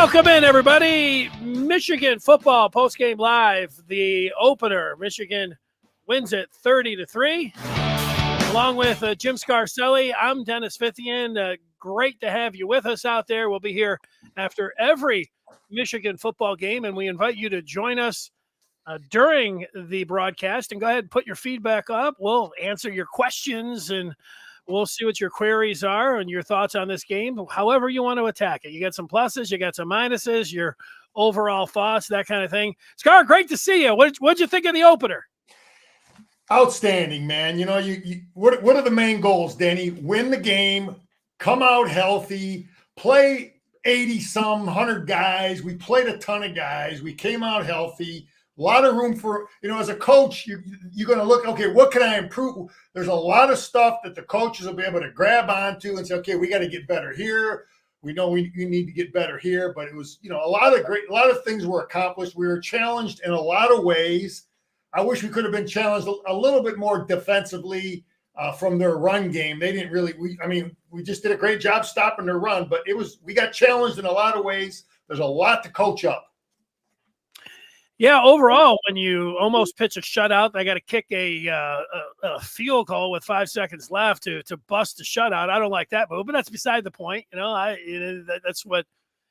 Welcome in, everybody. Michigan football postgame live. The opener, Michigan wins it 30-3. Along with Jim Scarcelli, I'm Dennis Fithian. Great to have you with us out there. We'll be here after every Michigan football game, and we invite you to join us during the broadcast. And go ahead and put your feedback up. We'll answer your questions, and we'll see what your queries are and your thoughts on this game, however you want to attack it. You got some pluses, you got some minuses, your overall thoughts, that kind of thing. Scar, great to see you. What'd you think of the opener? Outstanding, man. You know, what are the main goals, Denny? Win the game, come out healthy, play 80-some, 100 guys. We played a ton of guys. We came out healthy. A lot of room for, as a coach, you're going to look, okay, what can I improve? There's a lot of stuff that the coaches will be able to grab onto and say, okay, we got to get better here. We know we need to get better here. But it was, a lot of things were accomplished. We were challenged in a lot of ways. I wish we could have been challenged a little bit more defensively from their run game. They didn't really, we just did a great job stopping their run, but we got challenged in a lot of ways. There's a lot to coach up. Yeah, overall, when you almost pitch a shutout, they got to kick a field goal with 5 seconds left to bust a shutout. I don't like that move, but that's beside the point. That's what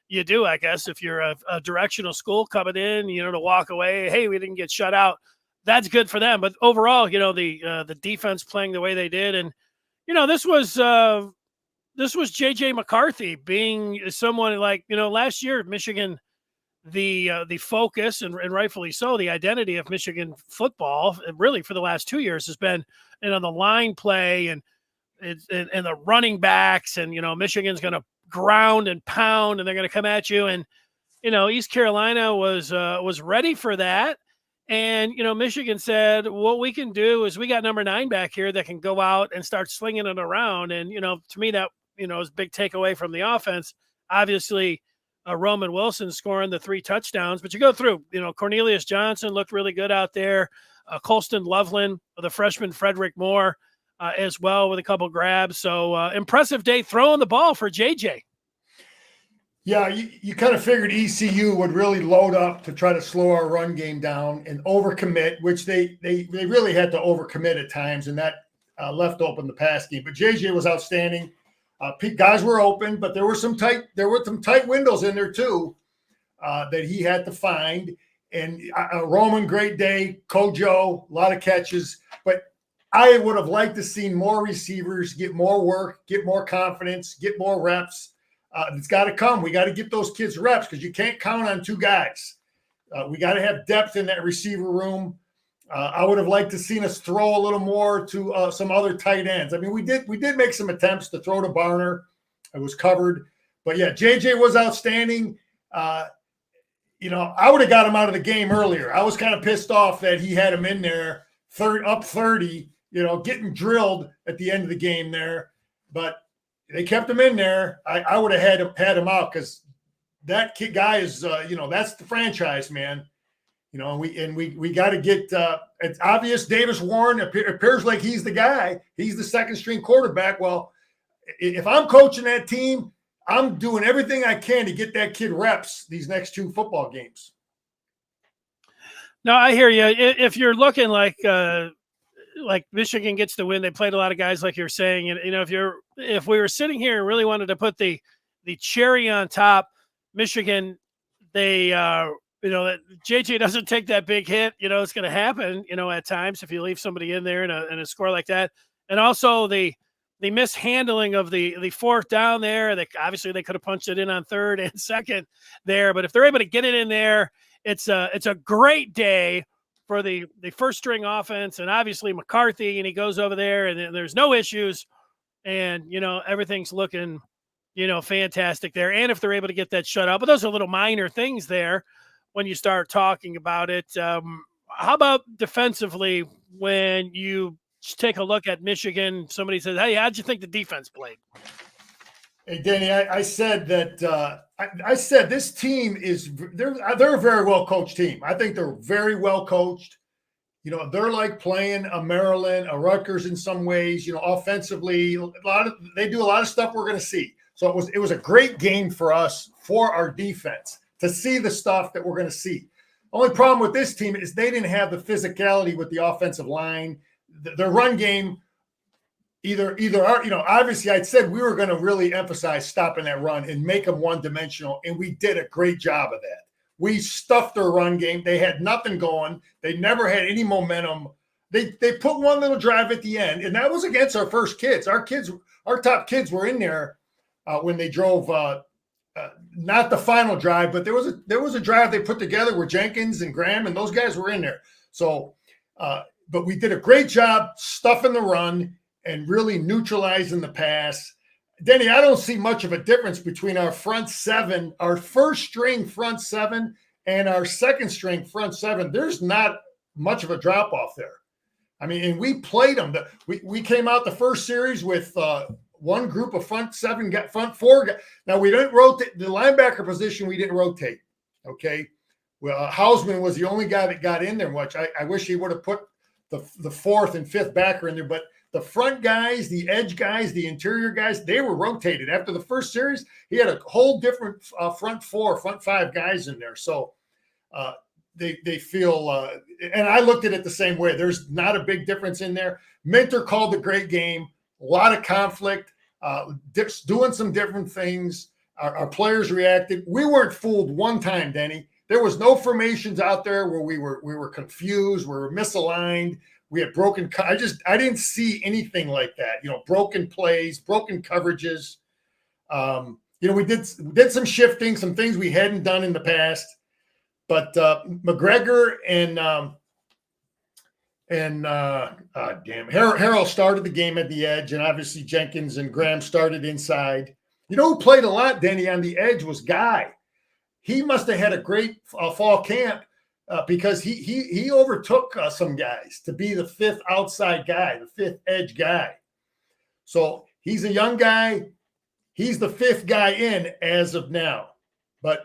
you do, I guess, if you're a directional school coming in, to walk away. Hey, we didn't get shut out. That's good for them. But overall, the defense playing the way they did, and this was JJ McCarthy being someone like last year Michigan. The focus and rightfully so, the identity of Michigan football, really for the last 2 years, has been the line play and the running backs, and Michigan's going to ground and pound, and they're going to come at you, and East Carolina was ready for that, and Michigan said, what we can do is we got number 9 back here that can go out and start slinging it around, and to me that is a big takeaway from the offense. Obviously, Roman Wilson scoring the 3 touchdowns, but you go through, Cornelius Johnson looked really good out there. Colston Loveland, the freshman Frederick Moore as well with a couple grabs. So impressive day throwing the ball for JJ. Yeah, you kind of figured ECU would really load up to try to slow our run game down and overcommit, which they really had to overcommit at times, and that left open the pass game. But JJ was outstanding. Guys were open, but there were some tight windows in there too that he had to find. And Roman, great day. Kojo, a lot of catches. But I would have liked to see more receivers get more work, get more confidence, get more reps. It's got to come. We got to get those kids reps because you can't count on 2 guys. We got to have depth in that receiver room. I would have liked to seen us throw a little more to some other tight ends. I mean, we did make some attempts to throw to Barner. It was covered. But, yeah, JJ was outstanding. I would have got him out of the game earlier. I was kind of pissed off that he had him in there, up 30, getting drilled at the end of the game there. But they kept him in there. I would have had him out because that guy is, that's the franchise, man. And we got to get it's obvious Davis Warren appears like he's the guy. He's the second string quarterback. Well, if I'm coaching that team, I'm doing everything I can to get that kid reps these next 2 football games. No, I hear you. If you're looking like Michigan gets the win, they played a lot of guys like you're saying. And if we were sitting here and really wanted to put the cherry on top, Michigan, they that JJ doesn't take that big hit, it's going to happen, at times if you leave somebody in there in a score like that. And also the mishandling of the 4th down there, obviously they could have punched it in on 3rd and 2nd there, but if they're able to get it in there, it's a great day for the first string offense, and obviously McCarthy, and he goes over there and there's no issues, and everything's looking fantastic there. And if they're able to get that shutout, but those are little minor things there when you start talking about it. How about defensively when you take a look at Michigan? Somebody says, hey, how'd you think the defense played? Hey, Danny, I said that I said this team they're a very well-coached team. I think they're very well-coached. They're like playing a Maryland, a Rutgers in some ways, offensively. They do a lot of stuff we're going to see. So it was a great game for us, for our defense, to see the stuff that we're going to see. Only problem with this team is they didn't have the physicality with the offensive line. Their run game, obviously I said we were going to really emphasize stopping that run and make them one-dimensional, and we did a great job of that. We stuffed their run game. They had nothing going. They never had any momentum. They put one little drive at the end, and that was against our first kids. Our top kids were in there when they drove. Not the final drive, but there was a drive they put together where Jenkins and Graham and those guys were in there. So, but we did a great job stuffing the run and really neutralizing the pass. Denny, I don't see much of a difference between our front seven, our first string front seven, and our second string front seven. There's not much of a drop off there. I mean, and we played them. We came out the first series with one group of front four. Now, we didn't rotate the linebacker position. We didn't rotate. Okay. Well, Hausman was the only guy that got in there much. I wish he would have put the fourth and fifth backer in there, but the front guys, the edge guys, the interior guys, they were rotated. After the first series, he had a whole different front five guys in there. So they feel, and I looked at it the same way. There's not a big difference in there. Minter called a great game, a lot of conflict, doing some different things. Our players reacted. We weren't fooled one time, Denny. There was no formations out there where we were confused, we were misaligned. We had broken. I didn't see anything like that. Broken plays, broken coverages. We did some shifting, some things we hadn't done in the past. But McGregor and Harrell started the game at the edge, and obviously Jenkins and Graham started inside. Who played a lot, Denny, on the edge was Guy. He must have had a great fall camp. Because he overtook some guys to be the fifth outside guy, the fifth edge guy. So he's a young guy. He's the fifth guy in as of now. But,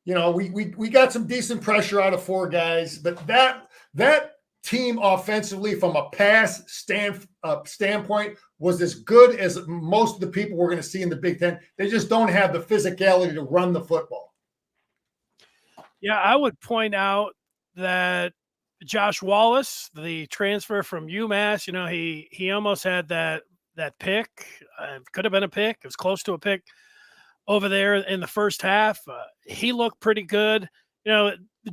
we got some decent pressure out of four guys. But that team offensively from a pass standpoint was as good as most of the people we're going to see in the Big Ten. They just don't have the physicality to run the football. Yeah, I would point out that Josh Wallace, the transfer from UMass, he almost had that pick. Could have been a pick. It was close to a pick over there in the first half. He looked pretty good.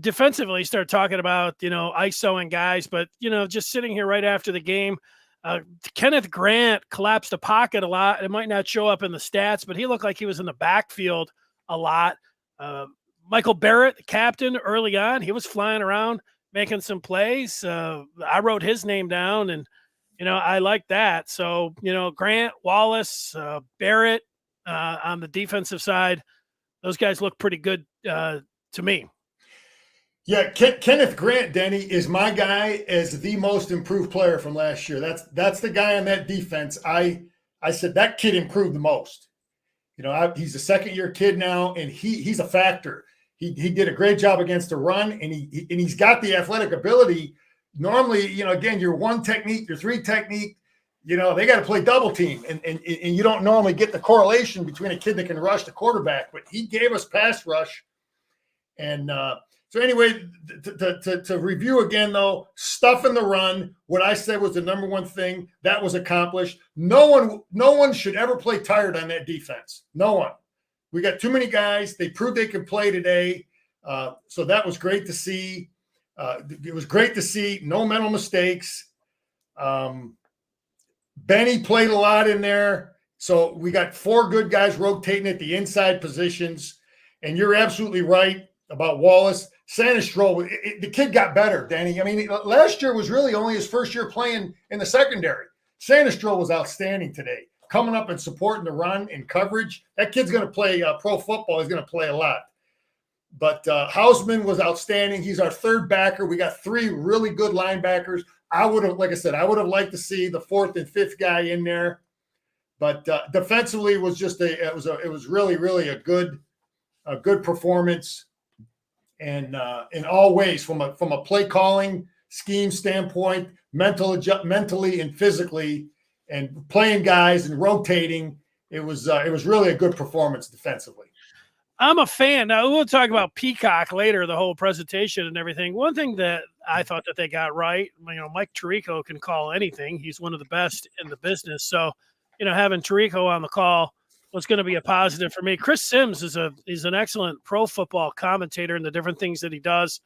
Defensively, start talking about, ISOing guys, but, just sitting here right after the game, Kenneth Grant collapsed the pocket a lot. It might not show up in the stats, but he looked like he was in the backfield a lot. Michael Barrett, the captain, early on, he was flying around making some plays. I wrote his name down, and, I like that. So, Grant, Wallace, Barrett on the defensive side, those guys look pretty good to me. Yeah, Kenneth Grant, Denny, is my guy as the most improved player from last year. That's the guy on that defense. I said that kid improved the most. He's a second-year kid now, and he's a factor. He did a great job against the run, and he's got the athletic ability. Normally, again, your one technique, your three technique, they got to play double team, and you don't normally get the correlation between a kid that can rush the quarterback. But he gave us pass rush, and so anyway, to review again though, stuffing the run. What I said was the number one thing that was accomplished. No one should ever play tired on that defense. No one. We got too many guys. They proved they could play today. So that was great to see. It was great to see no mental mistakes. Benny played a lot in there. So we got four good guys rotating at the inside positions. And you're absolutely right about Wallace. Sanistro, the kid got better, Danny. I mean, last year was really only his first year playing in the secondary. Sanistro was outstanding today, coming up and supporting the run and coverage. That kid's going to play pro football. He's going to play a lot. But Hausman was outstanding. He's our third backer. We got three really good linebackers. I would have liked to see the fourth and fifth guy in there. But defensively, it was really, really a good performance. And in all ways, from a play calling scheme standpoint, mentally and physically, and playing guys and rotating, it was really a good performance defensively. I'm a fan. Now we'll talk about Peacock later, the whole presentation and everything. One thing that I thought that they got right, Mike Tirico can call anything. He's one of the best in the business. So, having Tirico on the call was going to be a positive for me. Chris Sims is an excellent pro football commentator and the different things that he does.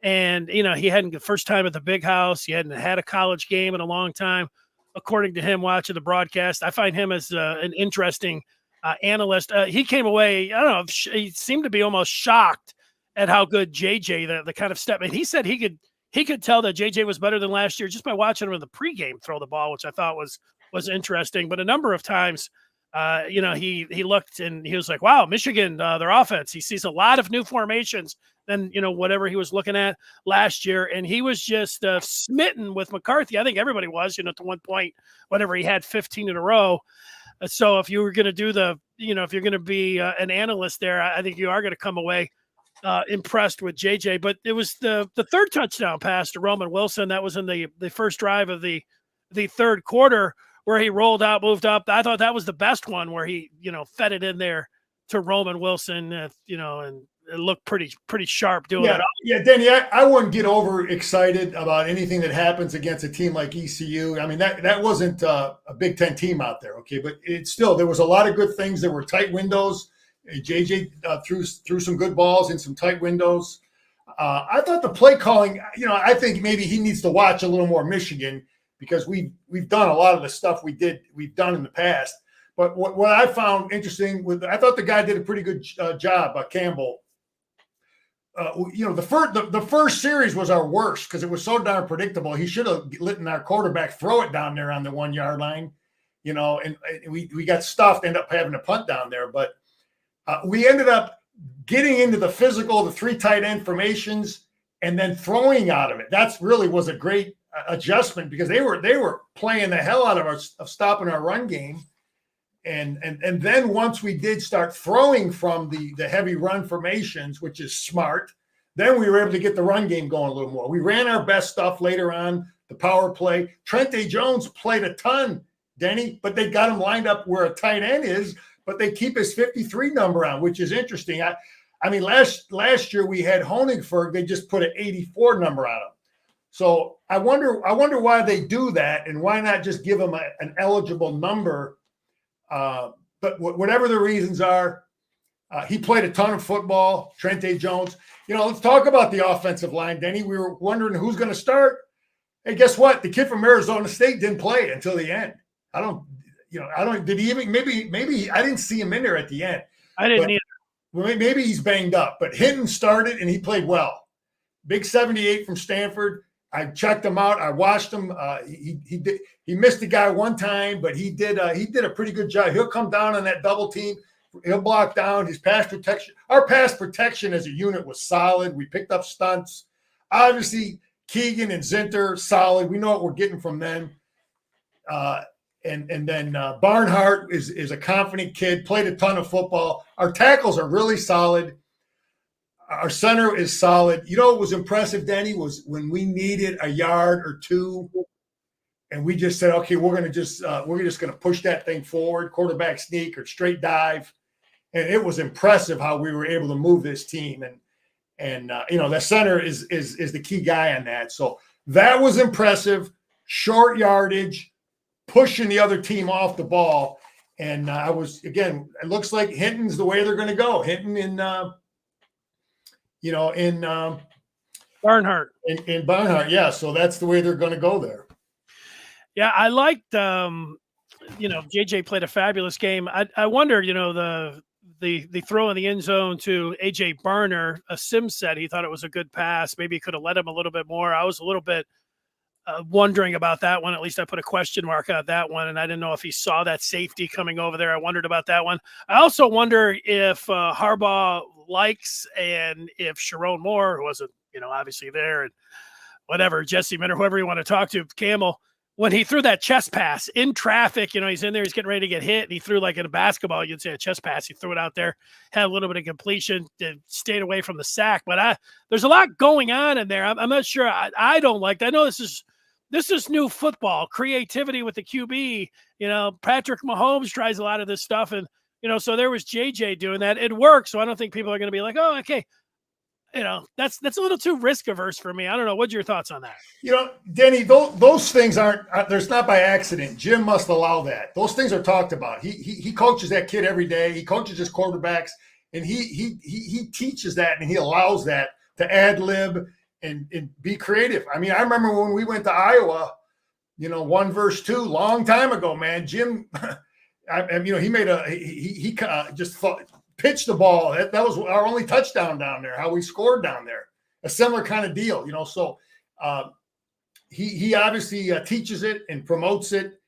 And, he hadn't the first time at the big house. He hadn't had a college game in a long time. According to him, watching the broadcast, I find him as an interesting analyst. He came away, I don't know, he seemed to be almost shocked at how good JJ, the kind of step. And he said he could tell that JJ was better than last year just by watching him in the pregame throw the ball, which I thought was interesting. But a number of times, he looked and he was like, wow, Michigan, their offense, he sees a lot of new formations than, whatever he was looking at last year. And he was just smitten with McCarthy. I think everybody was, to one point, whenever he had 15 in a row. So if you were going to do if you're going to be an analyst there, I think you are going to come away impressed with JJ. But it was the third touchdown pass to Roman Wilson. That was in the first drive of the third quarter where he rolled out, moved up. I thought that was the best one where he, fed it in there to Roman Wilson, and it looked pretty sharp doing it. Yeah, Danny, I wouldn't get overexcited about anything that happens against a team like ECU. I mean, that wasn't a Big Ten team out there, okay? But it's still, there was a lot of good things. There were tight windows. JJ threw some good balls in some tight windows. I thought the play calling, I think maybe he needs to watch a little more Michigan because we've done a lot of the stuff we've done in the past. But what I found interesting I thought the guy did a pretty good job, Campbell. The first series was our worst because it was so darn predictable. He should have letting our quarterback throw it down there on the 1 yard line, and we got stuffed, ended up having to punt down there. But we ended up getting into the physical, the three tight end formations, and then throwing out of it. That's really was a great adjustment because they were playing the hell out of stopping our run game. And then once we did start throwing from the heavy run formations, which is smart, then we were able to get the run game going a little more. We ran our best stuff later on, the power play. Trente Jones played a ton, Denny, but they got him lined up where a tight end is, but they keep his 53 number on, which is interesting. I mean, last year we had Honigberg, they just put an 84 number on him. So I wonder why they do that and why not just give him an eligible number. But whatever the reasons are, he played a ton of football. Trente Jones. Let's talk about the offensive line, Denny. We were wondering who's going to start. Hey, guess what? The kid from Arizona State didn't play until the end. Did he even? Maybe I didn't see him in there at the end. I didn't either. Well, maybe he's banged up. But Hinton started and he played well. Big 78 from Stanford. I checked him out. I watched him. He missed a guy one time, but he did a pretty good job. He'll come down on that double team. He'll block down his pass protection. Our pass protection as a unit was solid. We picked up stunts. Obviously, Keegan and Zinter, solid. We know what we're getting from them. And then Barnhart is a confident kid, played a ton of football. Our tackles are really solid. Our center is solid. What was impressive, Denny, was when we needed a yard or two, and we just said, okay, we're just going to push that thing forward, quarterback sneak or straight dive. And it was impressive how we were able to move this team. And the center is the key guy on that. So that was impressive. Short yardage, pushing the other team off the ball. And it looks like Hinton's the way they're going to go. Hinton in Barnhart. In Barnhart, yeah. So that's the way they're going to go there. Yeah, I liked, JJ played a fabulous game. I wonder, the throw in the end zone to AJ Barner, Sim said he thought it was a good pass. Maybe he could have let him a little bit more. I was a little bit wondering about that one. At least I put a question mark on that one, and I didn't know if he saw that safety coming over there. I wondered about that one. I also wonder if Harbaugh likes and if Sharon Moore, who wasn't, obviously there, and whatever, Jesse Minter, whoever you want to talk to, Campbell, when he threw that chest pass in traffic, he's in there, he's getting ready to get hit, and he threw like in a basketball, you'd say a chest pass. He threw it out there, had a little bit of completion, stayed away from the sack. But there's a lot going on in there. I'm not sure. I don't like that. I know this is this is new football, creativity with the QB. Patrick Mahomes tries a lot of this stuff. And, so there was JJ doing that. It works. So I don't think people are going to be like, oh, okay. That's a little too risk averse for me. I don't know. What's your thoughts on that? Denny, those things there's not by accident. Jim must allow that. Those things are talked about. He coaches that kid every day. He coaches his quarterbacks, and he teaches that, and he allows that to ad lib and be creative. I mean, I remember when we went to Iowa, 1 verse 2, long time ago, man. Jim, he made he just pitched the ball. That was our only touchdown down there. How we scored down there, a similar kind of deal, So he obviously teaches it and promotes it.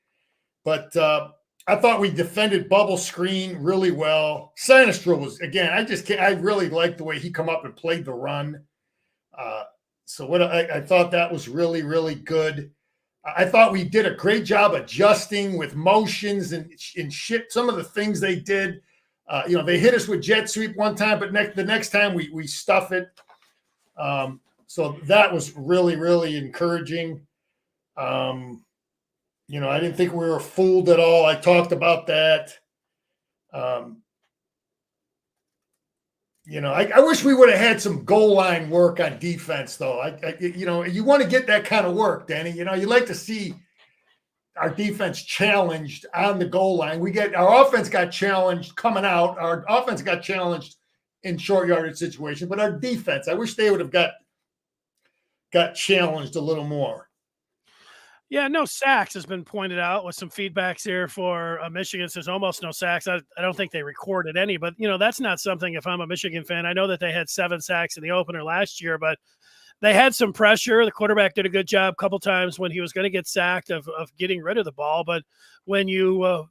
But I thought we defended bubble screen really well. Sinistro was, again, I really liked the way he come up and played the run. So I thought that was really, really good. I thought we did a great job adjusting with motions and shit. Some of the things they did, they hit us with jet sweep one time, but the next time we stuff it. So that was really, really encouraging. I didn't think we were fooled at all. I talked about that. I wish we would have had some goal line work on defense, though. You want to get that kind of work, Danny. You like to see our defense challenged on the goal line. Our offense got challenged coming out. Our offense got challenged in short yardage situations, but our defense, I wish they would have got challenged a little more. Yeah, no sacks has been pointed out with some feedbacks here for Michigan. There's almost no sacks. I don't think they recorded any, but that's not something. If I'm a Michigan fan, I know that they had 7 sacks in the opener last year, but they had some pressure. The quarterback did a good job a couple times when he was going to get sacked of getting rid of the ball. But when you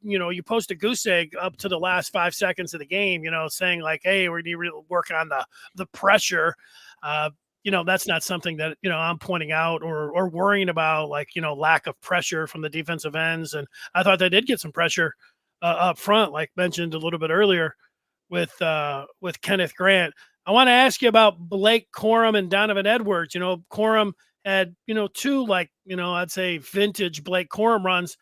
post a goose egg up to the last 5 seconds of the game, saying like, hey, we need to work on the pressure. That's not something that, I'm pointing out or worrying about, like, lack of pressure from the defensive ends. And I thought they did get some pressure up front, like mentioned a little bit earlier with Kenneth Grant. I want to ask you about Blake Corum and Donovan Edwards. Corum had, 2, I'd say vintage Blake Corum runs.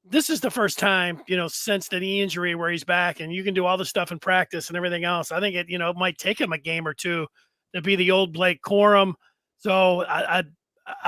This is the first time, since the knee injury where he's back, and you can do all the stuff in practice and everything else. I think it, might take him a game or two to be the old Blake Corum. So I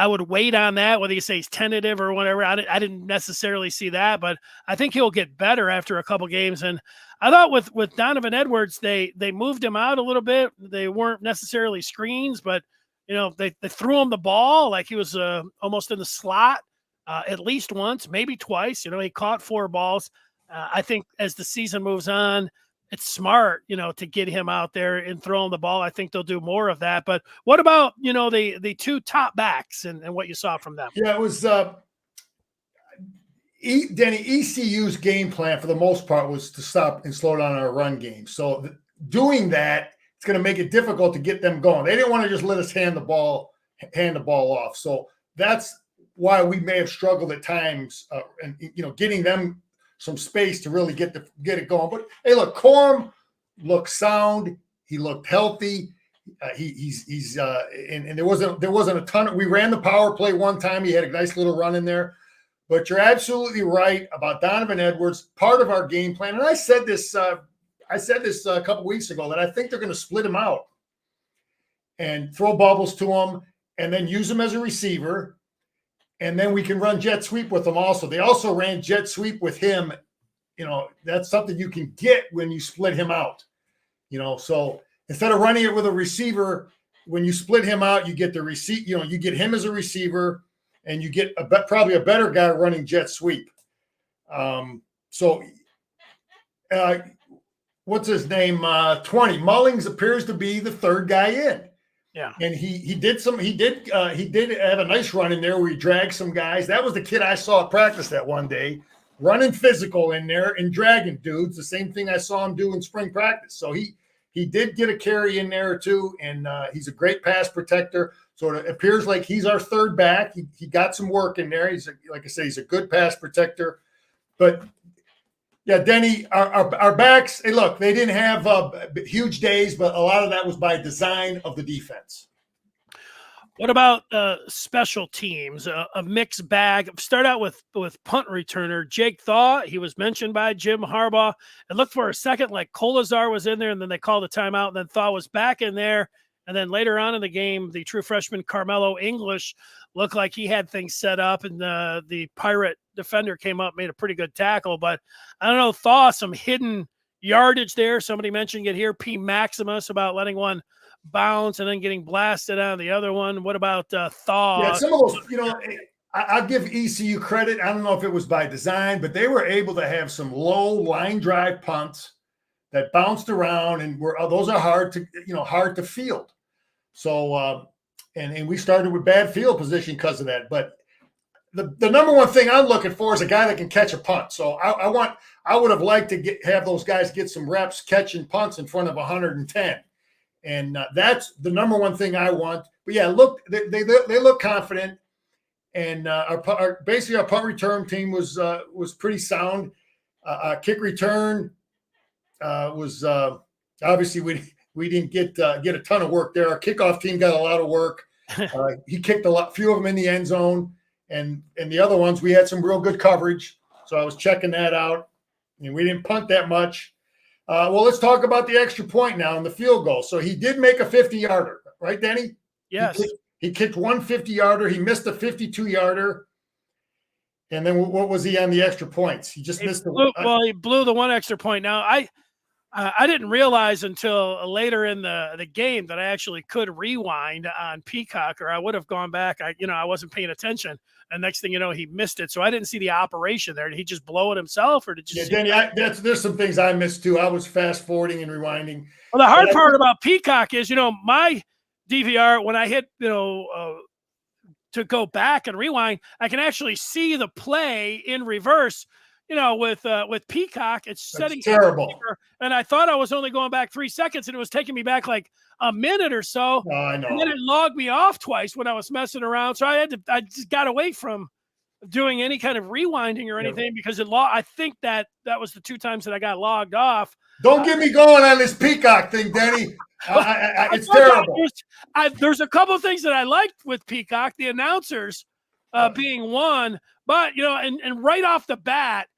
would wait on that, whether you say he's tentative or whatever. I didn't necessarily see that, but I think he'll get better after a couple games. And I thought with Donovan Edwards, they moved him out a little bit. They weren't necessarily screens, but they threw him the ball like he was almost in the slot at least once, maybe twice. He caught 4 balls. I think as the season moves on, it's smart, to get him out there and throw him the ball. I think they'll do more of that. But what about, the 2 top backs and what you saw from them? Yeah, it was Denny, ECU's game plan for the most part was to stop and slow down our run game. So doing that, it's going to make it difficult to get them going. They didn't want to just let us hand the ball off. So that's why we may have struggled at times, and getting them some space to really get it going. But hey, look, Corum looked sound. He looked healthy. And there wasn't a ton. We ran the power play one time. He had a nice little run in there. But you're absolutely right about Donovan Edwards. Part of our game plan, and I said this a couple weeks ago, that I think they're going to split him out and throw bubbles to him, and then use him as a receiver. And then we can run jet sweep with them also. They also ran jet sweep with him. That's something you can get when you split him out. So instead of running it with a receiver, when you split him out, you get the receipt. You get him as a receiver, and you get probably a better guy running jet sweep. What's his name? 20 Mullings appears to be the 3rd guy in. Yeah. And he did have a nice run in there where he dragged some guys. That was the kid I saw at practice that one day, running physical in there and dragging dudes. The same thing I saw him do in spring practice. So he did get a carry in there too, and he's a great pass protector. So it appears like he's our 3rd back. He got some work in there. Like I say, he's a good pass protector. But yeah, Denny, our backs, hey, look, they didn't have huge days, but a lot of that was by design of the defense. What about special teams? A mixed bag. Start out with punt returner Jake Thaw. He was mentioned by Jim Harbaugh. It looked for a second like Kolazar was in there, and then they called a timeout, and then Thaw was back in there. And then later on in the game, the true freshman Carmelo English looked like he had things set up, and the Pirate defender came up, made a pretty good tackle. But I don't know, Thaw, some hidden yardage there. Somebody mentioned it here, P. Maximus, about letting one bounce and then getting blasted on the other one. What about Thaw? Yeah, some of those, I'll give ECU credit. I don't know if it was by design, but they were able to have some low line drive punts that bounced around, and those are hard to field. So, and we started with bad field position because of that. But the number one thing I'm looking for is a guy that can catch a punt. So I would have liked to have those guys get some reps catching punts in front of 110. And that's the number one thing I want. But yeah, look, they look confident, and basically our punt return team was pretty sound. Kick return was obviously we didn't get a ton of work there. Our kickoff team got a lot of work. He kicked few of them in the end zone, and the other ones we had some real good coverage. So I was checking that out, and we didn't punt that much. Well, let's talk about the extra point now and the field goal. So he did make a 50-yarder, right, Danny? Yes. He kicked one 50-yarder. He missed a 52-yarder. And then what was he on the extra points? He just missed he blew the one extra point. Now, I didn't realize until later in the game that I actually could rewind on Peacock, or I would have gone back. I wasn't paying attention. And next thing you know, he missed it. So I didn't see the operation there. Did he just blow it himself, or did you? Yeah, Danny, there's some things I missed too. I was fast forwarding and rewinding. Well, the hard part about Peacock is, my DVR, when I hit, to go back and rewind, I can actually see the play in reverse. With Peacock, it's setting terrible. And I thought I was only going back 3 seconds, and it was taking me back like a minute or so. Oh, I know. And then it logged me off twice when I was messing around. So I just got away from doing any kind of rewinding or anything because I think that was the 2 times that I got logged off. Don't get me going on this Peacock thing, Denny. It's terrible. There's a couple of things that I liked with Peacock, the announcers being one, but and right off the bat,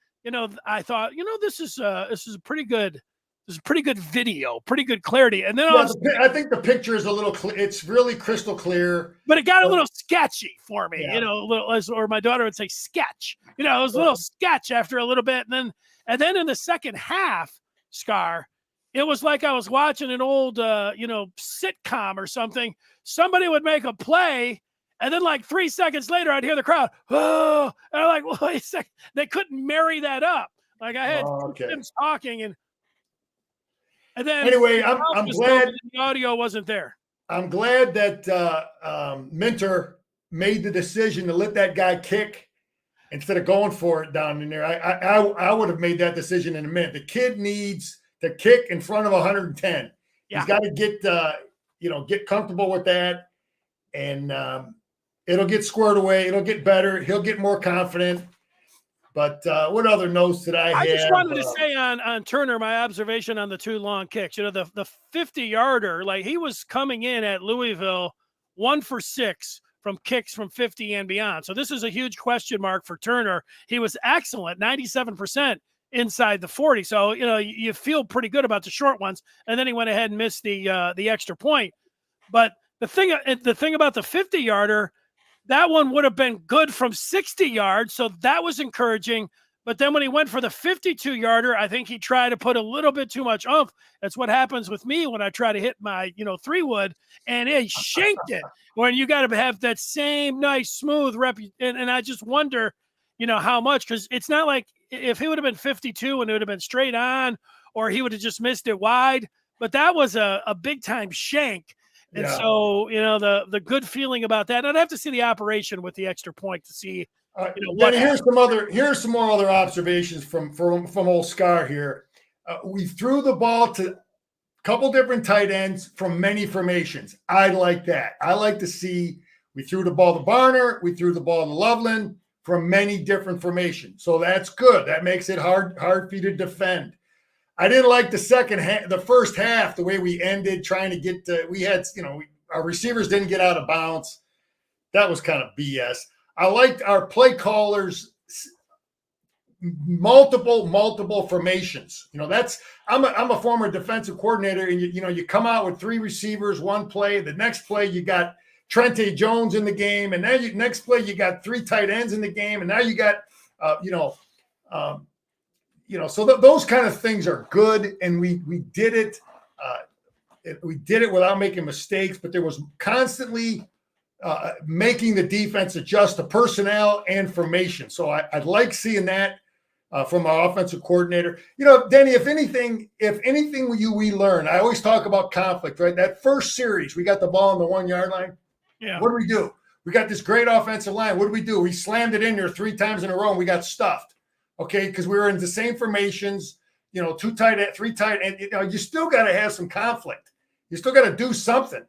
I thought, this is a pretty good. This is pretty good video, pretty good clarity. And then I think the picture is a little it's really crystal clear. But it got a little sketchy for me, a little, or my daughter would say sketch. It was a little sketch after a little bit. And then in the second half, Scar, it was like I was watching an old sitcom or something. Somebody would make a play, and then like 3 seconds later, I'd hear the crowd, oh, and I'm like, well, wait a second. They couldn't marry that up. Like I had them talking, and then anyway, I'm glad the audio wasn't there. I'm glad that Minter made the decision to let that guy kick instead of going for it down in there. I would have made that decision in a minute. The kid needs to kick in front of 110. Yeah. He's got to get comfortable with that, and it'll get squared away. It'll get better. He'll get more confident. But what other notes did I have? I just wanted to say on Turner, my observation on the 2 long kicks. The 50-yarder, like he was coming in at Louisville 1 for 6 from kicks from 50 and beyond. So this is a huge question mark for Turner. He was excellent, 97% inside the 40. So you feel pretty good about the short ones. And then he went ahead and missed the extra point. But the thing about the 50-yarder. That one would have been good from 60 yards, so that was encouraging. But then when he went for the 52-yarder, I think he tried to put a little bit too much oomph. That's what happens with me when I try to hit my, 3-wood, and he shanked it. When you got to have that same nice, smooth rep. And I just wonder, how much, because it's not like if he would have been 52 and it would have been straight on, or he would have just missed it wide. But that was a big-time shank. And so, the good feeling about that, I'd have to see the operation with the extra point to see. Here's some more other observations from old Scar here. We threw the ball to a couple different tight ends from many formations. I like that. I like to see we threw the ball to Barner, we threw the ball to Loveland from many different formations. So that's good. That makes it hard for you to defend. I didn't like the first half, the way we ended trying to get to, we had, our receivers didn't get out of bounds. that was kind of BS. I liked our play callers multiple formations. I'm a former defensive coordinator, and you come out with 3 receivers, 1 play. The next play you got Trente Jones in the game, and now next play you got 3 tight ends in the game, and now you got so those kind of things are good, and we did it. We did it without making mistakes, but there was constantly making the defense adjust to personnel and formation. So I'd like seeing that from our offensive coordinator. Denny, if anything we learn, I always talk about conflict, right? That first series, we got the ball on the 1-yard line. Yeah. What do we do? We got this great offensive line. What do? We slammed it in there 3 times in a row, and we got stuffed. Okay, because we were in the same formations. 2 tight end, 3 tight end. You still got to have some conflict. You still got to do something.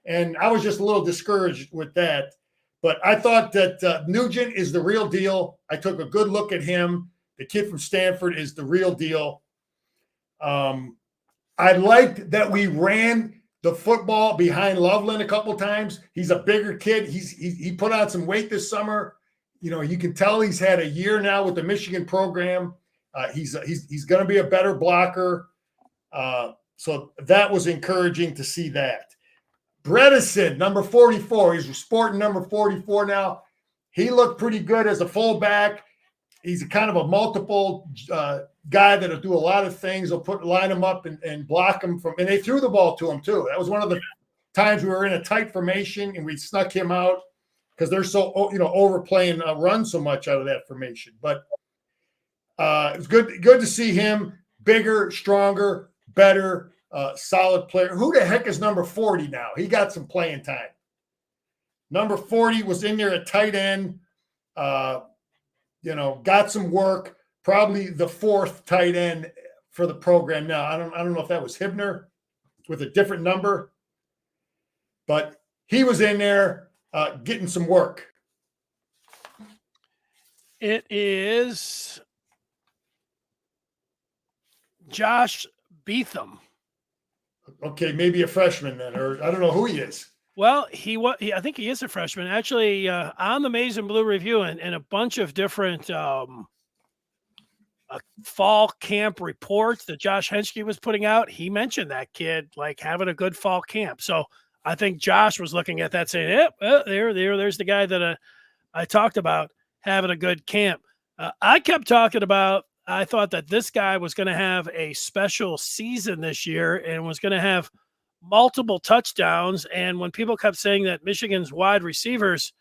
And I was just a little discouraged with that. But I thought that Nugent is the real deal. I took a good look at him. The kid from Stanford is the real deal. I liked that we ran the football behind Loveland a couple times. He's a bigger kid. He put on some weight this summer. You can tell he's had a year now with the Michigan program. He's going to be a better blocker. So that was encouraging to see that. Bredesen, number 44. He's sporting number 44 now. He looked pretty good as a fullback. He's a kind of a multiple guy that'll do a lot of things. They'll line him up and block him and they threw the ball to him too. That was one of the times we were in a tight formation and we snuck him out because they're so overplaying run so much out of that formation. But it's good to see him bigger, stronger, better, solid player. Who the heck is number 40 now? He got some playing time. Number 40 was in there at tight end. Got some work. Probably the 4th tight end for the program now. I don't know if that was Hibner with a different number, but he was in there getting some work. It is Josh Beetham. Okay, maybe a freshman then, or I don't know who he is. Well, I think he is a freshman. Actually, on the Maize and Blue Review and a bunch of different fall camp reports that Josh Henschke was putting out, he mentioned that kid like having a good fall camp. So I think Josh was looking at that saying, there's the guy that I talked about having a good camp. I kept talking about, I thought that this guy was going to have a special season this year and was going to have multiple touchdowns. And when people kept saying that Michigan's wide receivers,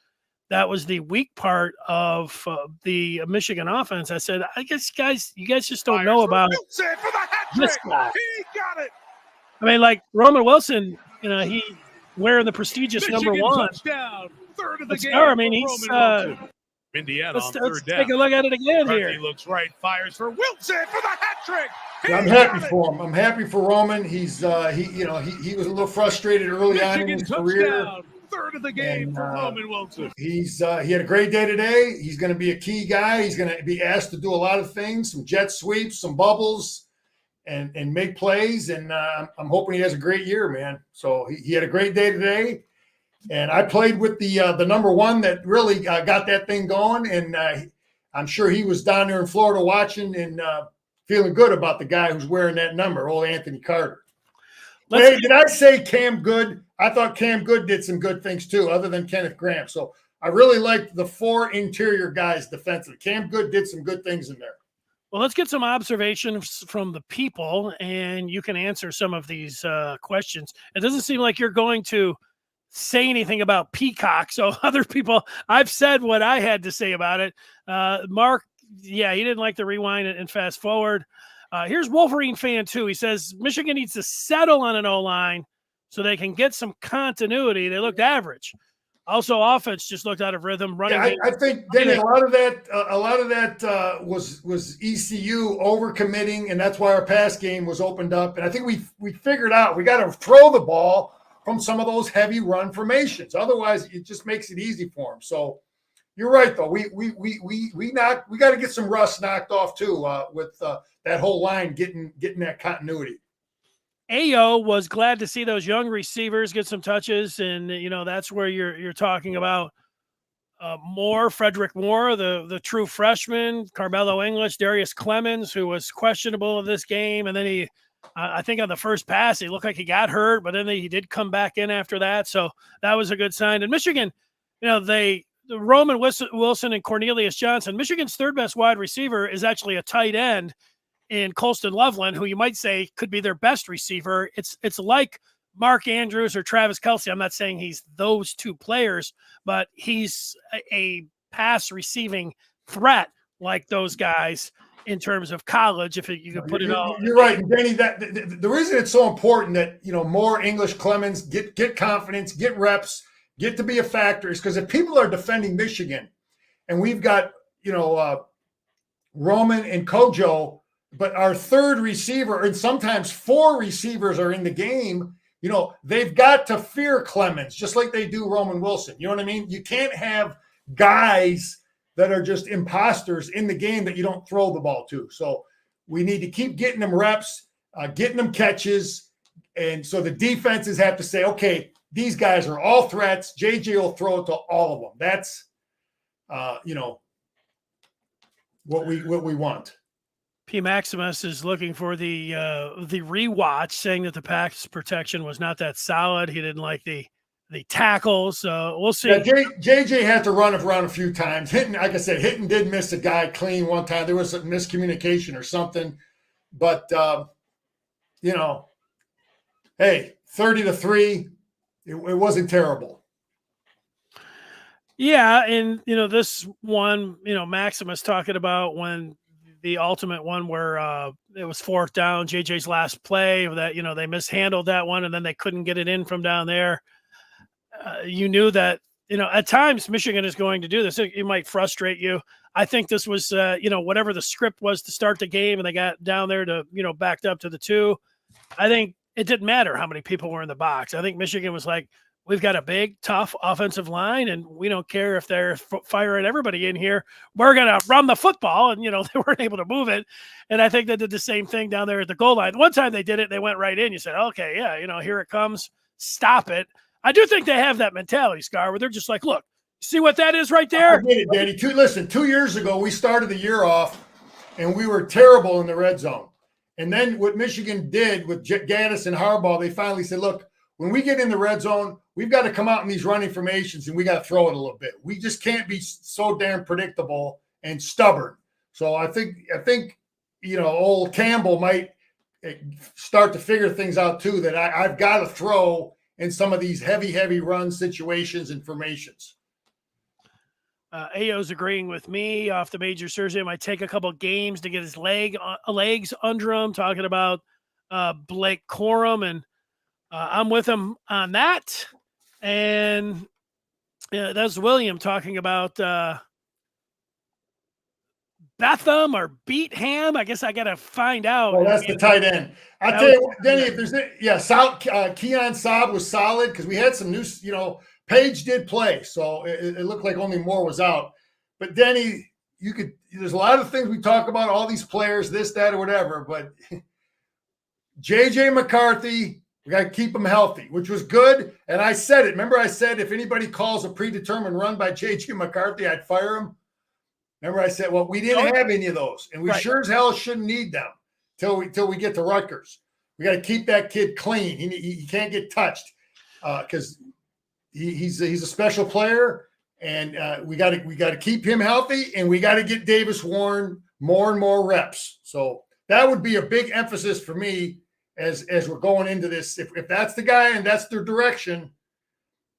that was the weak part of the Michigan offense, I said, I guess, guys, you guys just don't know about this guy. He got it. I mean, like Roman Wilson, he wearing the prestigious Michigan number 1. Touchdown. Third of the game. I mean, he's Indiana on let's third down. take a look at it again here. He looks right, fires for Wilson for the hat trick. I'm happy for him. I'm happy for Roman. He's he was a little frustrated early on in his career. Third of the game for Roman Wilson. He had a great day today. He's going to be a key guy. He's going to be asked to do a lot of things, some jet sweeps, some bubbles, and make plays. And I'm hoping he has a great year, man. So he had a great day today. And I played with the number 1 that really got that thing going. And I'm sure he was down there in Florida watching and feeling good about the guy who's wearing that number, old Anthony Carter. Did I say Cam Good? I thought Cam Good did some good things too, other than Kenneth Graham. So I really liked the 4 interior guys defensively. Cam Good did some good things in there. Well, let's get some observations from the people, and you can answer some of these questions. It doesn't seem like you're going to say anything about Peacock, so other people, I've said what I had to say about it. Mark, he didn't like the rewind and fast forward. Here's Wolverine fan 2. He says Michigan needs to settle on an O-line so they can get some continuity. They looked average. Also, offense just looked out of rhythm. Running. Yeah, I think Danny, a lot of that was ECU overcommitting, and that's why our pass game was opened up. And I think we figured out we got to throw the ball from some of those heavy run formations. Otherwise, it just makes it easy for them. So you're right, though. We got to get some rust knocked off too with that whole line getting that continuity. Ayo was glad to see those young receivers get some touches, and that's where you're talking about Frederick Moore, the true freshman, Carmelo English, Darius Clemens, who was questionable in this game, and then I think on the first pass he looked like he got hurt, but then he did come back in after that, so that was a good sign. And Michigan, the Roman Wilson and Cornelius Johnson, Michigan's third best wide receiver is actually a tight end in Colston Loveland, who you might say could be their best receiver. It's like Mark Andrews or Travis Kelce. I'm not saying he's those two players, but he's a pass receiving threat like those guys in terms of college. If you could put it all, you're right, Denny. That the reason it's so important that more English Clemens get confidence, get reps, get to be a factor is because if people are defending Michigan, and we've got Roman and Kojo, but our third receiver and sometimes four receivers are in the game. They've got to fear Clemens just like they do Roman Wilson. You know what I mean? You can't have guys that are just imposters in the game that you don't throw the ball to. So we need to keep getting them reps, getting them catches. And so the defenses have to say, okay, these guys are all threats. JJ will throw it to all of them. That's, what we want. P. Maximus is looking for the rewatch, saying that the pass protection was not that solid. He didn't like the tackles. We'll see. Yeah, JJ had to run around a few times. Like I said, Hinton did miss a guy clean one time. There was a miscommunication or something. But, hey, 30-3, it wasn't terrible. Yeah, and, this one, Maximus talking about when the ultimate one where it was fourth down, JJ's last play that, they mishandled that one and then they couldn't get it in from down there. You knew that, at times Michigan is going to do this. It might frustrate you. I think this was, whatever the script was to start the game and they got down there to, backed up to the 2. I think it didn't matter how many people were in the box. I think Michigan was like, we've got a big, tough offensive line, and we don't care if they're firing everybody in here. We're going to run the football, and, they weren't able to move it. And I think they did the same thing down there at the goal line. One time they did it, they went right in. You said, okay, yeah, here it comes. Stop it. I do think they have that mentality, Scar, where they're just like, look, see what that is right there? I get it, Danny. 2 years ago, we started the year off, and we were terrible in the red zone. And then what Michigan did with Gaddis and Harbaugh, they finally said, look, when we get in the red zone, we've got to come out in these running formations and we got to throw it a little bit. We just can't be so damn predictable and stubborn. So I think old Campbell might start to figure things out too, that I've got to throw in some of these heavy run situations and formations. Ayo's agreeing with me off the major surgery. It might take a couple games to get his legs under him, talking about Blake Corum, and I'm with him on that. And that's William talking about Betham or Beatham. I guess I got to find out. Oh, that's the tight end. I tell you what, Denny, if there's Keon Saab was solid because we had some new, Page did play, so it looked like only Moore was out. But Denny, there's a lot of things we talk about, all these players, this, that, or whatever, but JJ McCarthy, we got to keep him healthy, which was good. And I said it. Remember I said if anybody calls a predetermined run by JJ McCarthy, I'd fire him. Remember I said, well, we didn't have any of those, and we sure as hell shouldn't need them till we get to Rutgers. We got to keep that kid clean. He can't get touched because he's a special player, and we got to keep him healthy, and we got to get Davis Warren more and more reps. So that would be a big emphasis for me as we're going into this. If that's the guy and that's their direction,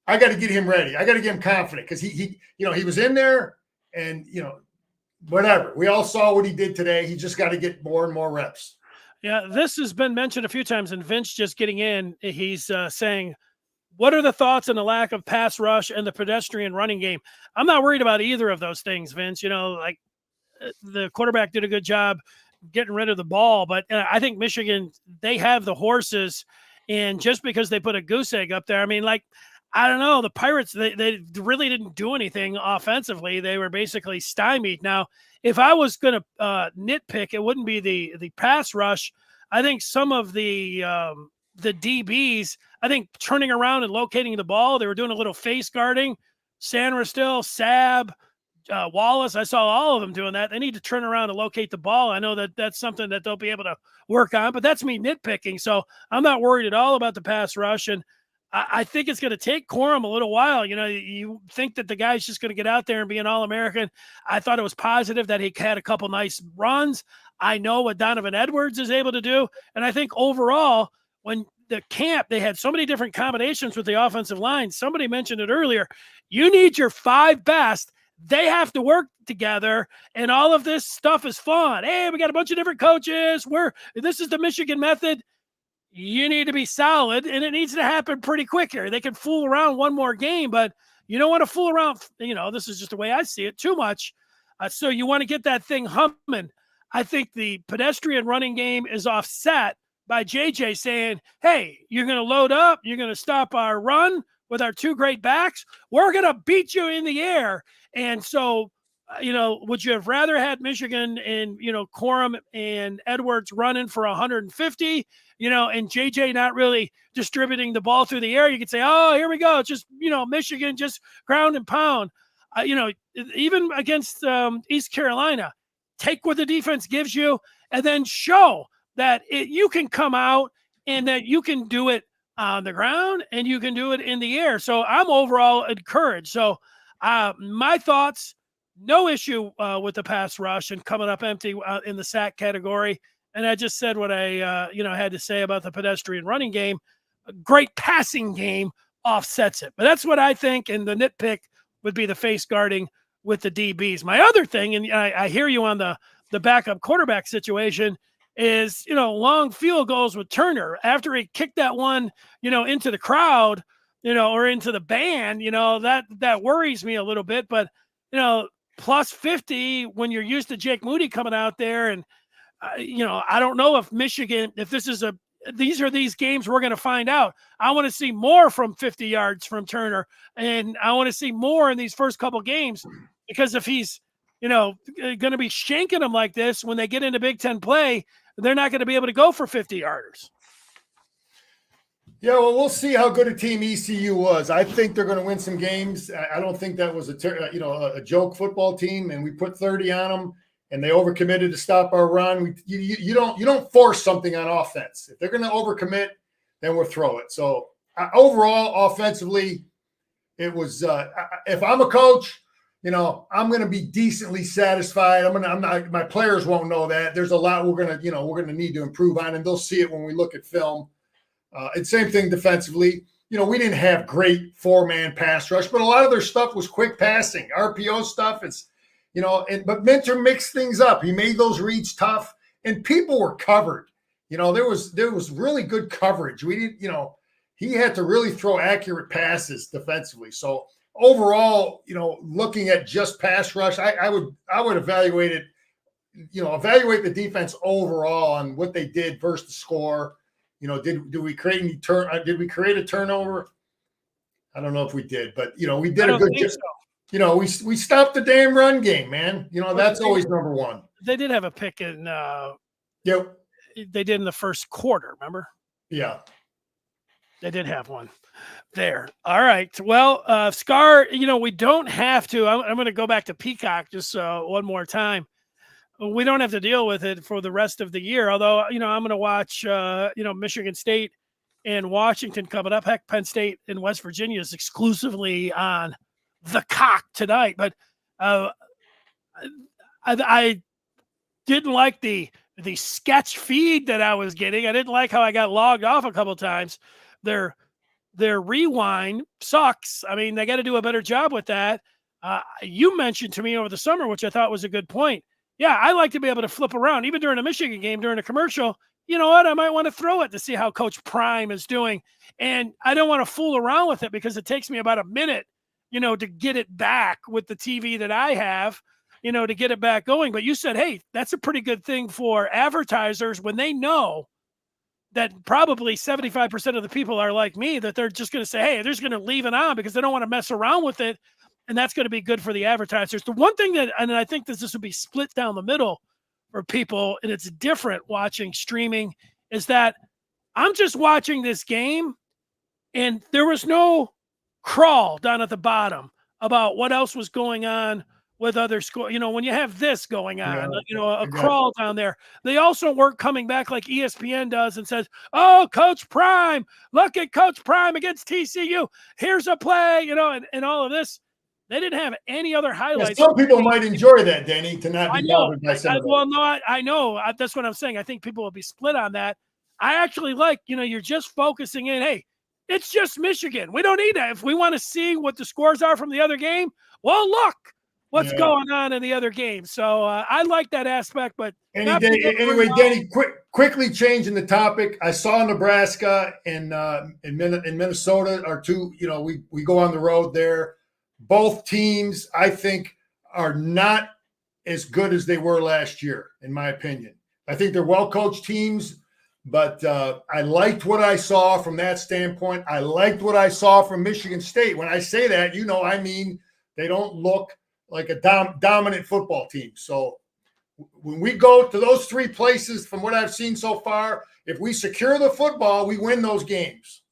I got to get him ready. I got to get him confident because he was in there, and whatever. We all saw what he did today. He just got to get more and more reps. Yeah, this has been mentioned a few times, and Vince just getting in, he's saying, what are the thoughts on the lack of pass rush and the pedestrian running game? I'm not worried about either of those things, Vince. Like the quarterback did a good job getting rid of the ball, but I think Michigan, they have the horses, and just because they put a goose egg up there, I mean, like, I don't know, the Pirates, they really didn't do anything offensively. They were basically stymied. Now, if I was going to nitpick, it wouldn't be the pass rush. I think some of the the DBs, I think turning around and locating the ball, they were doing a little face guarding. Sandra still, Sab, Wallace, I saw all of them doing that. They need to turn around and locate the ball. I know that that's something that they'll be able to work on, but that's me nitpicking. So I'm not worried at all about the pass rush. And I think it's going to take Corum a little while. You know, you think that the guy's just going to get out there and be an All-American. I thought it was positive that he had a couple nice runs. I know what Donovan Edwards is able to do. And I think overall, when the camp, they had so many different combinations with the offensive line. Somebody mentioned it earlier. You need your 5 best. They have to work together, and all of this stuff is fun. Hey, we got a bunch of different coaches. This is the Michigan method. You need to be solid, and it needs to happen pretty quick here. They can fool around one more game, but you don't want to fool around. You know, this is just the way I see it, too much. So you want to get that thing humming. I think the pedestrian running game is offset by JJ saying, hey, you're going to load up. You're going to stop our run with our 2 great backs. We're going to beat you in the air. And so, you know, would you have rather had Michigan and, you know, Corum and Edwards running for 150, you know, and JJ not really distributing the ball through the air? You could say, oh, here we go. It's just, you know, Michigan just ground and pound. You know, even against East Carolina, take what the defense gives you and then show that you can come out and that you can do it on the ground and you can do it in the air. So I'm overall encouraged. So my thoughts, no issue with the pass rush and coming up empty in the sack category. And I just said what I, you know, had to say about the pedestrian running game. A great passing game offsets it. But that's what I think. And the nitpick would be the face guarding with the DBs. My other thing, and I hear you on the backup quarterback situation, is, you know, long field goals with Turner after he kicked that one, you know, into the crowd, you know, or into the band, you know, that worries me a little bit. But, you know, plus 50 when you're used to Jake Moody coming out there. And, you know, I don't know if Michigan, if this is these are these games we're going to find out. I want to see more from 50 yards from Turner. And I want to see more in these first couple games, because if he's, you know, going to be shanking them like this when they get into Big Ten play, they're not going to be able to go for 50-yarders. Yeah, well, we'll see how good a team ECU was. I think they're going to win some games. I don't think that was a joke football team, and we put 30 on them, and they overcommitted to stop our run. You don't force something on offense. If they're going to overcommit, then we'll throw it. So overall, offensively, it was. If I'm a coach, you know, I'm going to be decently satisfied. I'm not. My players won't know that. There's a lot we're going to need to improve on, and they'll see it when we look at film. And same thing defensively. You know, we didn't have great 4-man pass rush, but a lot of their stuff was quick passing. RPO stuff is, you know, but Minter mixed things up. He made those reads tough, and people were covered. You know, there was really good coverage. We didn't, you know, he had to really throw accurate passes defensively. So overall, you know, looking at just pass rush, I would evaluate it, you know, evaluate the defense overall on what they did versus the score. You know, did we create did we create a turnover? I don't know if we did, but, you know, we did a good job. So. You know, we stopped the damn run game, man. You know, that's always number one. They did have a pick in yep. They did in the first quarter, remember? Yeah. They did have one there. All right. Well, Scar, you know, we don't have to. I'm going to go back to Peacock just one more time. We don't have to deal with it for the rest of the year. Although, you know, I'm going to watch, you know, Michigan State and Washington coming up. Heck, Penn State and West Virginia is exclusively on the cock tonight. But I didn't like the sketch feed that I was getting. I didn't like how I got logged off a couple of times. Their rewind sucks. I mean, they got to do a better job with that. You mentioned to me over the summer, which I thought was a good point. Yeah, I like to be able to flip around, even during a Michigan game, during a commercial. You know what? I might want to throw it to see how Coach Prime is doing. And I don't want to fool around with it because it takes me about a minute, you know, to get it back with the TV that I have, you know, to get it back going. But you said, hey, that's a pretty good thing for advertisers when they know that probably 75% of the people are like me, that they're just going to say, hey, they're just going to leave it on because they don't want to mess around with it. And that's going to be good for the advertisers. The one thing that, and I think this would be split down the middle for people, and it's different watching streaming, is that I'm just watching this game, and there was no crawl down at the bottom about what else was going on with other score. When you have this going on, a crawl down there, they also weren't coming back like ESPN does and says, "Oh, Coach Prime, look at Coach Prime against TCU. Here's a play," and all of this. They didn't have any other highlights. Yeah, some people might enjoy that, Denny, to not be bothered by some of that. Well, no, I know. That's what I'm saying. I think people will be split on that. I actually like, you're just focusing in, hey, it's just Michigan. We don't need that. If we want to see what the scores are from the other game, well, look what's going on in the other game. So I like that aspect. But anyway, Denny, quickly changing the topic. I saw Nebraska and in Minnesota are two. We go on the road there. Both teams, I think, are not as good as they were last year, in my opinion. I think they're well-coached teams, but I liked what I saw from that standpoint. I liked what I saw from Michigan State. When I say that, I mean they don't look like a dominant football team. So when we go to those three places, from what I've seen so far, if we secure the football, we win those games.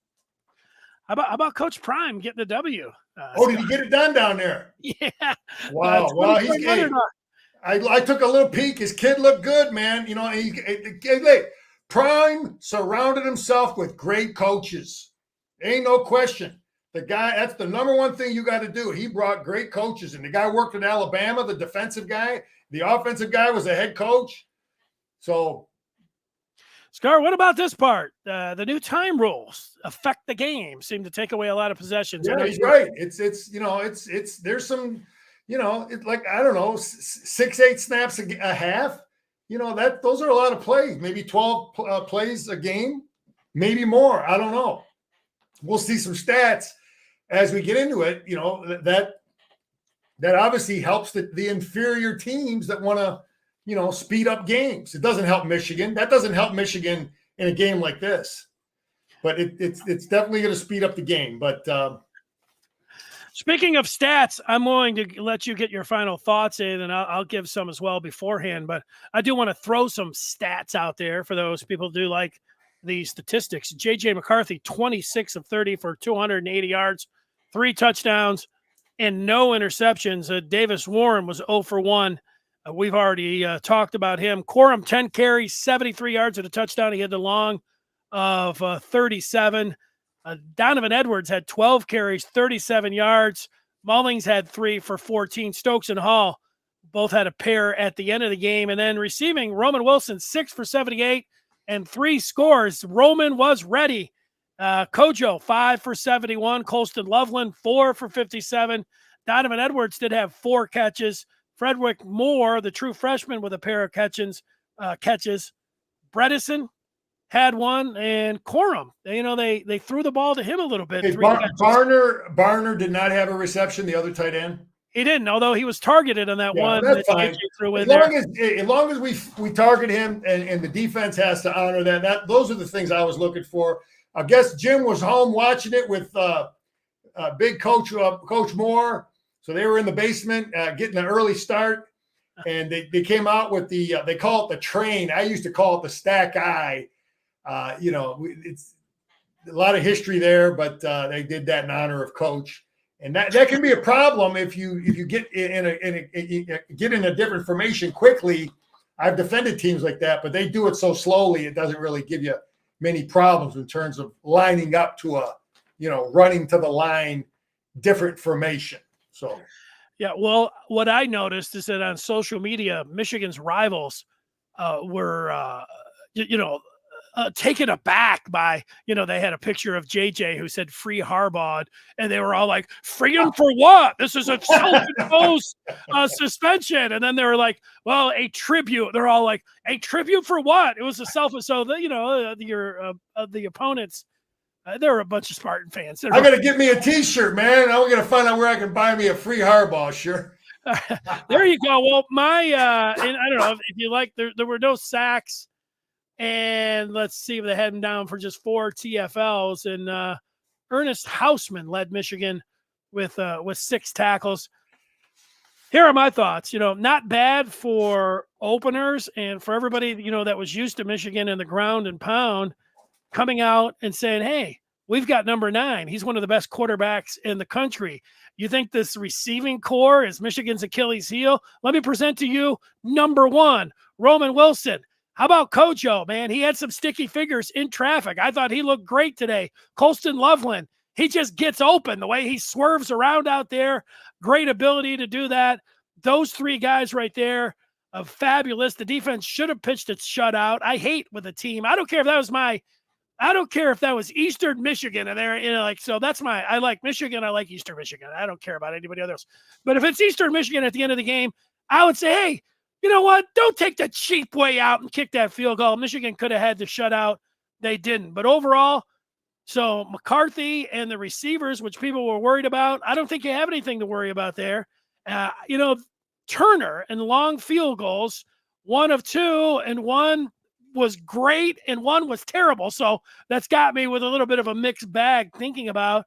How about Coach Prime getting the W? Did he get it done down there? Yeah. Wow. Well, I took a little peek. His kid looked good, man. Prime surrounded himself with great coaches. Ain't no question. The guy, that's the number one thing you got to do. He brought great coaches, and the guy worked in Alabama, the defensive guy. The offensive guy was a head coach. So, Scar, what about this part? The new time rules affect the game, seem to take away a lot of possessions. Yeah, he's right. It's there's some, it's like, I don't know, 6-8 snaps a half. Those are a lot of plays, maybe 12 plays a game, maybe more. I don't know. We'll see some stats as we get into it. That obviously helps the inferior teams that want to, speed up games. It doesn't help Michigan. That doesn't help Michigan in a game like this. But it's definitely going to speed up the game. But speaking of stats, I'm going to let you get your final thoughts in, and I'll give some as well beforehand. But I do want to throw some stats out there for those people who do like the statistics. J.J. McCarthy, 26 of 30 for 280 yards, 3 touchdowns, and no interceptions. Davis Warren was 0 for 1. We've already talked about him. Corum, 10 carries, 73 yards and a touchdown. He had the long of 37. Donovan Edwards had 12 carries, 37 yards. Mullings had 3 for 14. Stokes and Hall both had a pair at the end of the game. And then receiving, Roman Wilson, 6 for 78 and 3 scores. Roman was ready. Kojo, 5 for 71. Colston Loveland, 4 for 57. Donovan Edwards did have 4 catches. Frederick Moore, the true freshman, with a pair of catches. Bredesen had 1, and Corum. They threw the ball to him a little bit. Hey, Barner did not have a reception. The other tight end. He didn't, although he was targeted on that one. That's fine. As long as we target him, and the defense has to honor that. Those are the things I was looking for. I guess Jim was home watching it with big coach Moore. So they were in the basement getting an early start, and they came out with they call it the train. I used to call it the stack eye. It's a lot of history there, but they did that in honor of Coach. And that can be a problem if you get in a different formation quickly. I've defended teams like that, but they do it so slowly, it doesn't really give you many problems in terms of lining up to running to the line, different formation. So, yeah, well, what I noticed is that on social media, Michigan's rivals were, taken aback by, they had a picture of JJ who said free Harbaugh, and they were all like, free him for what? This is a self-imposed suspension. And then they were like, well, a tribute. They're all like, a tribute for what? It was a so the opponents. There were a bunch of Spartan fans. I got to get me a T-shirt, man. I'm going to find out where I can buy me a free Harbaugh shirt. There you go. Well, and I don't know if you like, there were no sacks. And let's see if they had him down for just 4 TFLs. And Ernest Hausman led Michigan with 6 tackles. Here are my thoughts. Not bad for openers and for everybody, that was used to Michigan in the ground and pound. coming out and saying, hey, we've got number 9. He's one of the best quarterbacks in the country. You think this receiving core is Michigan's Achilles heel? Let me present to you number 1, Roman Wilson. How about Kojo, man? He had some sticky fingers in traffic. I thought he looked great today. Colston Loveland, he just gets open the way he swerves around out there. Great ability to do that. Those 3 guys right there are fabulous. The defense should have pitched its shutout. I hate with a team. I don't care if that was Eastern Michigan and they're, so that's I like Michigan. I like Eastern Michigan. I don't care about anybody else. But if it's Eastern Michigan at the end of the game, I would say, hey, you know what? Don't take the cheap way out and kick that field goal. Michigan could have had the shutout. They didn't. But overall, so McCarthy and the receivers, which people were worried about, I don't think you have anything to worry about there. Turner and long field goals, 1 of 2, and 1 was great and 1 was terrible. So that's got me with a little bit of a mixed bag thinking about.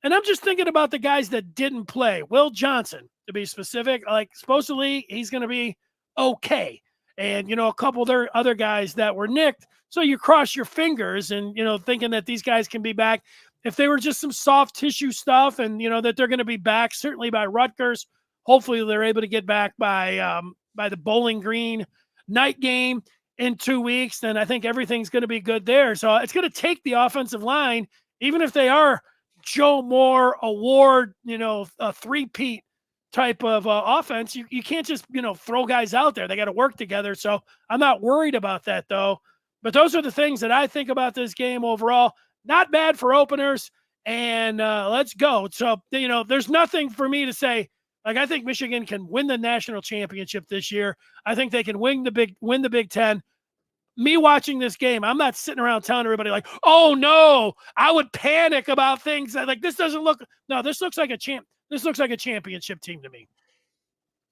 And I'm just thinking about the guys that didn't play. Will Johnson, to be specific, supposedly he's going to be okay. And, a couple of other guys that were nicked. So you cross your fingers and, thinking that these guys can be back. If they were just some soft tissue stuff and, that they're going to be back, certainly by Rutgers, hopefully they're able to get back by the Bowling Green night game in 2 weeks, then I think everything's going to be good there. So it's going to take the offensive line, even if they are Joe Moore award, a three-peat type of offense. You can't just, throw guys out there. They got to work together. So I'm not worried about that, though. But those are the things that I think about this game overall. Not bad for openers, and let's go. So, there's nothing for me to say. I think Michigan can win the national championship this year. I think they can win the Big Ten. Me watching this game, I'm not sitting around telling everybody oh no, I would panic about things that this doesn't look. No, this looks like a championship team to me.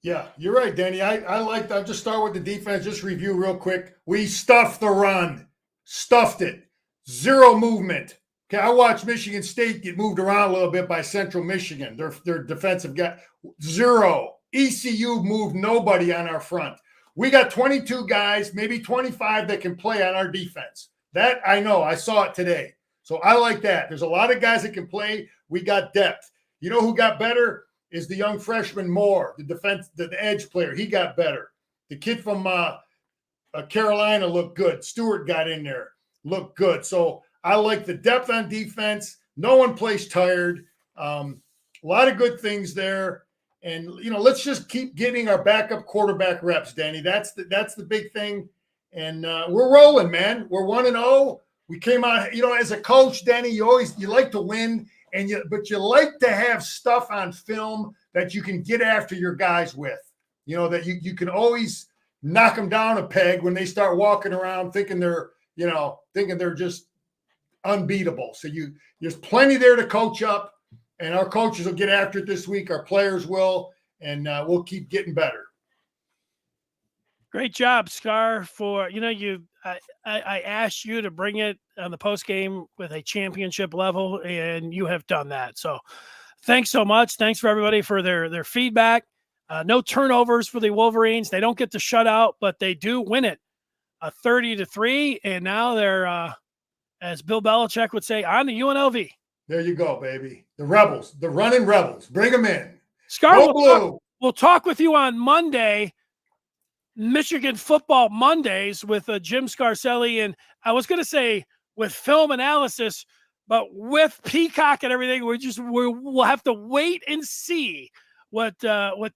Yeah, you're right, Danny. I'll just start with the defense. Just review real quick. We stuffed the run, stuffed it, 0 movement. Okay, I watched Michigan State get moved around a little bit by Central Michigan. Their defensive guy, 0. ECU moved nobody on our front. We got 22 guys, maybe 25 that can play on our defense. That I know. I saw it today. So I like that. There's a lot of guys that can play. We got depth. You know who got better is the young freshman Moore, the edge player. He got better. The kid from Carolina looked good. Stewart got in there, looked good. So I like the depth on defense. No one plays tired. A lot of good things there. And, let's just keep getting our backup quarterback reps, Danny. That's the big thing. And we're rolling, man. We're 1-0. We came out, as a coach, Danny, you like to win, but you like to have stuff on film that you can get after your guys with. That you can always knock them down a peg when they start walking around thinking they're just unbeatable. So there's plenty there to coach up. And our coaches will get after it this week. Our players will, and we'll keep getting better. Great job, Scar. I asked you to bring it on the post game with a championship level, and you have done that. So, thanks so much. Thanks for everybody for their feedback. No turnovers for the Wolverines. They don't get the shutout, but they do win it, 30-3, and now they're, as Bill Belichick would say, on the UNLV. There you go, baby. The Rebels, the running Rebels. Bring them in. Scar, we'll talk with you on Monday, Michigan Football Mondays with Jim Scarcelli. And I was going to say with film analysis, but with Peacock and everything, we'll have to wait and see what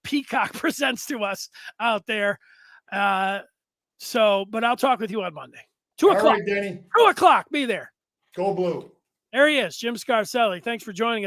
Peacock presents to us out there. But I'll talk with you on Monday. 2 o'clock. All right, Danny. 2 o'clock. Be there. Go Blue. There he is, Jim Scarcelli. Thanks for joining us.